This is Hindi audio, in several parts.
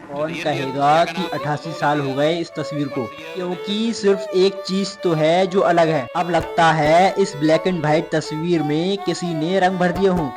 कौन कहेगा कि 88 साल हो गए इस तस्वीर को, क्योंकि सिर्फ एक चीज तो है जो अलग है। अब लगता है इस ब्लैक एंड व्हाइट तस्वीर में किसी ने रंग भर दिए हों।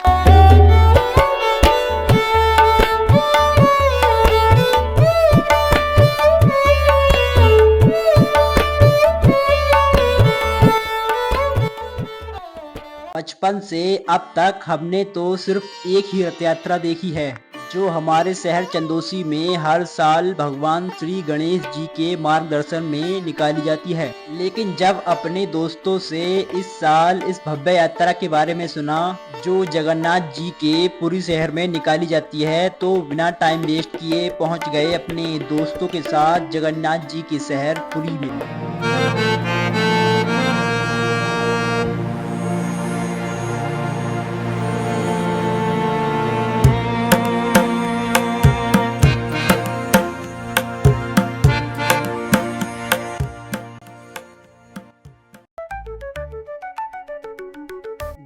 55 से अब तक हमने तो सिर्फ एक ही रथ यात्रा देखी है, जो हमारे शहर चंदोसी में हर साल भगवान श्री गणेश जी के मार्गदर्शन में निकाली जाती है। लेकिन जब अपने दोस्तों से इस साल इस भव्य यात्रा के बारे में सुना, जो जगन्नाथ जी के पुरी शहर में निकाली जाती है, तो बिना टाइम वेस्ट किए पहुंच गए अपने दोस्तों के साथ जगन्नाथ जी के शहर पुरी में।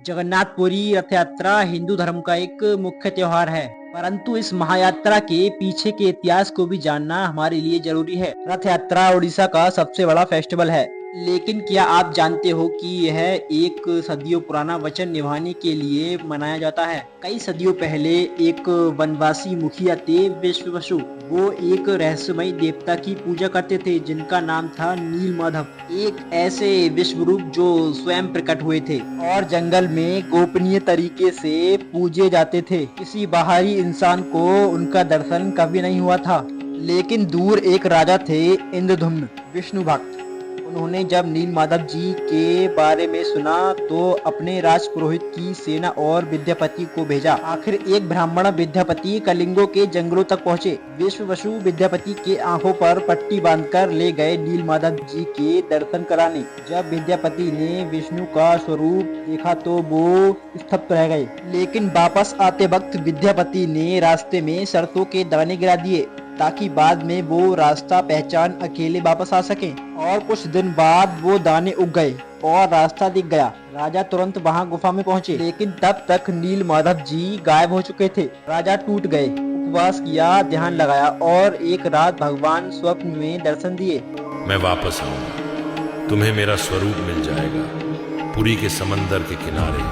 जगन्नाथपुरी रथ यात्रा हिंदू धर्म का एक मुख्य त्योहार है, परंतु इस महायात्रा के पीछे के इतिहास को भी जानना हमारे लिए जरूरी है। रथ यात्रा उड़ीसा का सबसे बड़ा फेस्टिवल है, लेकिन क्या आप जानते हो कि यह एक सदियों पुराना वचन निभाने के लिए मनाया जाता है। कई सदियों पहले एक वनवासी मुखिया थे विश्ववसु। वो एक रहस्यमय देवता की पूजा करते थे जिनका नाम था नील माधव, एक ऐसे विश्व रूप जो स्वयं प्रकट हुए थे और जंगल में गोपनीय तरीके से पूजे जाते थे। किसी बाहरी इंसान को उनका दर्शन कभी नहीं हुआ था, लेकिन दूर एक राजा थे इंद्रधुम्न, विष्णु भक्त। उन्होंने जब नील माधव जी के बारे में सुना तो अपने राजपुरोहित की सेना और विद्यापति को भेजा। आखिर एक ब्राह्मण विद्यापति कलिंगों के जंगलों तक पहुँचे। विश्ववसु विद्यापति के आंखों पर पट्टी बांधकर ले गए नील माधव जी के दर्शन कराने। जब विद्यापति ने विष्णु का स्वरूप देखा तो वो स्तब्ध रह गए, लेकिन वापस आते वक्त विद्यापति ने रास्ते में शर्तों के दाने गिरा दिए ताकि बाद में वो रास्ता पहचान अकेले वापस आ सके। और कुछ दिन बाद वो दाने उग गए और रास्ता दिख गया। राजा तुरंत वहां गुफा में पहुंचे, लेकिन तब तक नील माधव जी गायब हो चुके थे। राजा टूट गए, उपवास किया, ध्यान लगाया और एक रात भगवान स्वप्न में दर्शन दिए। मैं वापस आऊंगा, तुम्हें मेरा स्वरूप मिल जाएगा, पुरी के समंदर के किनारे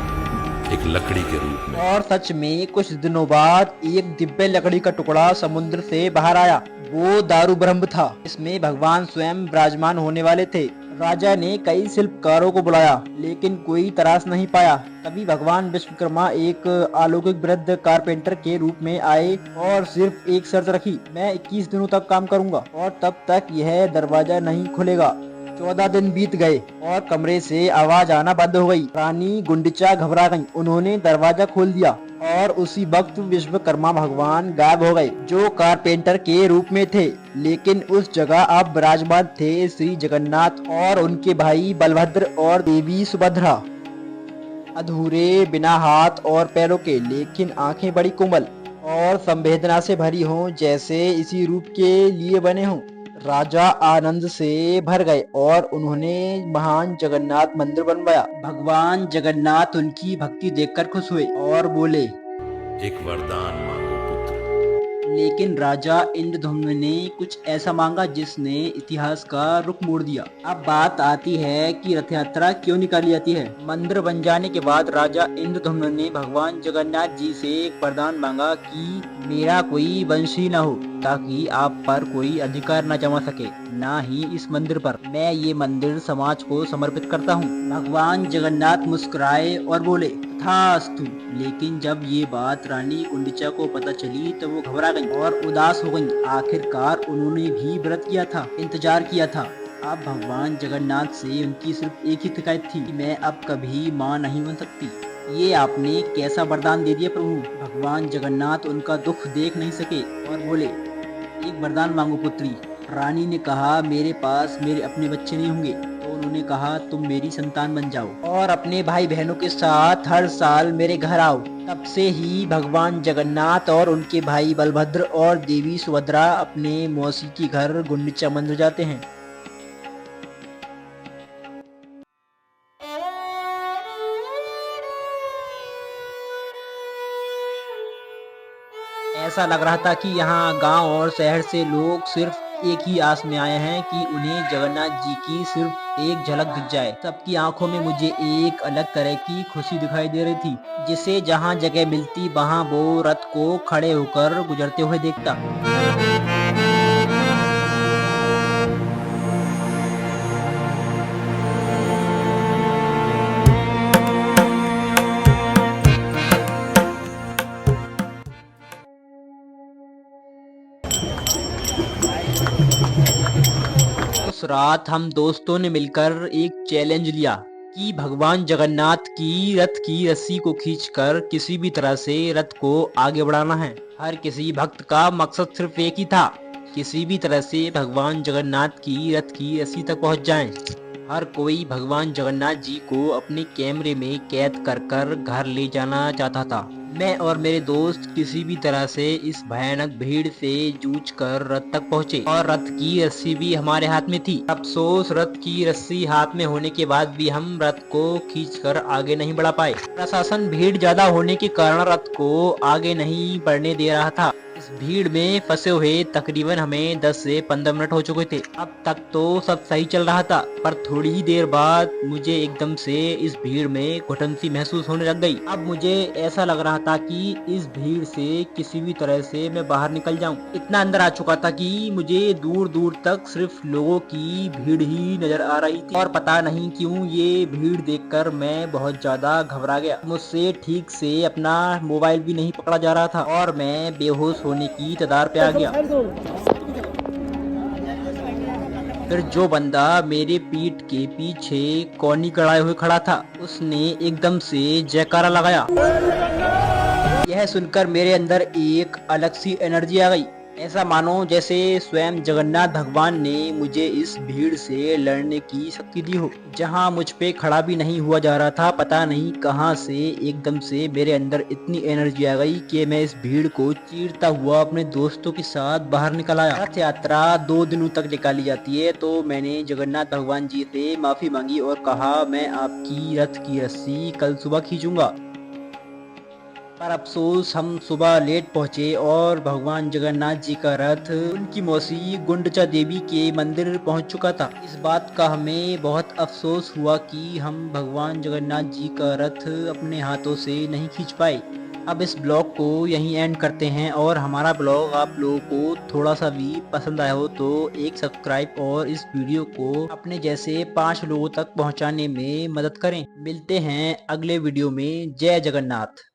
एक लकड़ी के रूप में। और सच में कुछ दिनों बाद एक दिव्य लकड़ी का टुकड़ा समुद्र से बाहर आया। वो दारू ब्रह्म था, इसमें भगवान स्वयं विराजमान होने वाले थे। राजा ने कई शिल्पकारों को बुलाया, लेकिन कोई तराश नहीं पाया। तभी भगवान विश्वकर्मा एक अलौकिक वृद्ध कारपेंटर के रूप में आए और सिर्फ एक शर्त रखी, मैं 21 दिनों तक काम करूंगा और तब तक यह दरवाजा नहीं खुलेगा। 14 दिन बीत गए और कमरे से आवाज आना बंद हो गई। रानी गुंडिचा घबरा गईं। उन्होंने दरवाजा खोल दिया और उसी वक्त विश्वकर्मा भगवान गायब हो गए, जो कारपेंटर के रूप में थे। लेकिन उस जगह अब विराजमान थे श्री जगन्नाथ और उनके भाई बलभद्र और देवी सुभद्रा, अधूरे, बिना हाथ और पैरों के, लेकिन आंखें बड़ी कोमल और संवेदना से भरी हों, जैसे इसी रूप के लिए बने हों। राजा आनंद से भर गए और उन्होंने महान जगन्नाथ मंदिर बनवाया। भगवान जगन्नाथ उनकी भक्ति देखकर खुश हुए और बोले, एक वरदान मांगो पुत्र। लेकिन राजा इंद्रधुम्न ने कुछ ऐसा मांगा जिसने इतिहास का रुख मोड़ दिया। अब बात आती है कि रथ यात्रा क्यों निकाली जाती है। मंदिर बन जाने के बाद राजा इंद्रधुम्न ने भगवान जगन्नाथ जी से एक वरदान मांगा कि मेरा कोई वंशी न हो, ताकि आप पर कोई अधिकार न जमा सके, ना ही इस मंदिर पर। मैं ये मंदिर समाज को समर्पित करता हूँ। भगवान जगन्नाथ मुस्कुराए और बोले, तथास्तु। लेकिन जब ये बात रानी गुंडिचा को पता चली तो वो घबरा गई और उदास हो गई। आखिरकार उन्होंने भी व्रत किया था, इंतजार किया था। अब भगवान जगन्नाथ से उनकी सिर्फ एक ही शिकायत थी कि मैं अब कभी माँ नहीं बन सकती। ये आपने कैसा वरदान दे दिया प्रभु। भगवान जगन्नाथ उनका दुख देख नहीं सके और बोले, एक वरदान मांगो पुत्री। रानी ने कहा, मेरे पास मेरे अपने बच्चे नहीं होंगे। तो उन्होंने कहा, तुम मेरी संतान बन जाओ और अपने भाई बहनों के साथ हर साल मेरे घर आओ। तब से ही भगवान जगन्नाथ और उनके भाई बलभद्र और देवी सुभद्रा अपने मौसी के घर गुंडिचा मंदिर जाते हैं। ऐसा लग रहा था कि यहाँ गांव और शहर से लोग सिर्फ एक ही आस में आए हैं कि उन्हें जगन्नाथ जी की सिर्फ एक झलक दिख जाए। सबकी आंखों में मुझे एक अलग तरह की खुशी दिखाई दे रही थी, जिसे जहाँ जगह मिलती वहाँ वो रथ को खड़े होकर गुजरते हुए देखता। उस रात हम दोस्तों ने मिलकर एक चैलेंज लिया कि भगवान जगन्नाथ की रथ की रस्सी को खींचकर किसी भी तरह से रथ को आगे बढ़ाना है। हर किसी भक्त का मकसद सिर्फ एक ही था, किसी भी तरह से भगवान जगन्नाथ की रथ की रस्सी तक पहुंच जाएं। हर कोई भगवान जगन्नाथ जी को अपने कैमरे में कैद कर कर घर ले जाना चाहता था। मैं और मेरे दोस्त किसी भी तरह से इस भयानक भीड़ से जूझ कर रथ तक पहुँचे और रथ की रस्सी भी हमारे हाथ में थी। अफसोस रथ की रस्सी हाथ में होने के बाद भी हम रथ को खींचकर आगे नहीं बढ़ा पाए। प्रशासन भीड़ ज्यादा होने के कारण रथ को आगे नहीं बढ़ने दे रहा था। इस भीड़ में फंसे हुए तकरीबन हमें 10 से 15 मिनट हो चुके थे। अब तक तो सब सही चल रहा था, पर थोड़ी ही देर बाद मुझे एकदम से इस भीड़ में घुटन सी महसूस होने लग गई। अब मुझे ऐसा लग रहा था कि इस भीड़ से किसी भी तरह से मैं बाहर निकल जाऊं। इतना अंदर आ चुका था कि मुझे दूर दूर तक सिर्फ लोगों की भीड़ ही नजर आ रही थी और पता नहीं क्यों ये भीड़ देखकर मैं बहुत ज्यादा घबरा गया। मुझसे ठीक से अपना मोबाइल भी नहीं पकड़ा जा रहा था और मैं बेहोश होने की कगार पे आ गया। फिर जो बंदा मेरे पीठ के पीछे कोनी कड़ाए हुए खड़ा था, उसने एकदम से जयकारा लगाया। यह सुनकर मेरे अंदर एक अलग सी एनर्जी आ गई। ऐसा मानो जैसे स्वयं जगन्नाथ भगवान ने मुझे इस भीड़ से लड़ने की शक्ति दी हो। जहां मुझ पे खड़ा भी नहीं हुआ जा रहा था, पता नहीं कहां से एकदम से मेरे अंदर इतनी एनर्जी आ गई कि मैं इस भीड़ को चीरता हुआ अपने दोस्तों के साथ बाहर निकल आया। रथ यात्रा 2 दिनों तक निकाली जाती है, तो मैंने जगन्नाथ भगवान जी से माफी मांगी और कहा मैं आपकी रथ की रस्सी कल सुबह खींचूंगा। पर अफसोस हम सुबह लेट पहुंचे और भगवान जगन्नाथ जी का रथ उनकी मौसी गुंडचा देवी के मंदिर पहुंच चुका था। इस बात का हमें बहुत अफसोस हुआ कि हम भगवान जगन्नाथ जी का रथ अपने हाथों से नहीं खींच पाए। अब इस ब्लॉग को यहीं एंड करते हैं और हमारा ब्लॉग आप लोगों को थोड़ा सा भी पसंद आया हो तो एक सब्सक्राइब और इस वीडियो को अपने जैसे 5 लोगों तक पहुंचाने में मदद करें। मिलते हैं अगले वीडियो में। जय जगन्नाथ।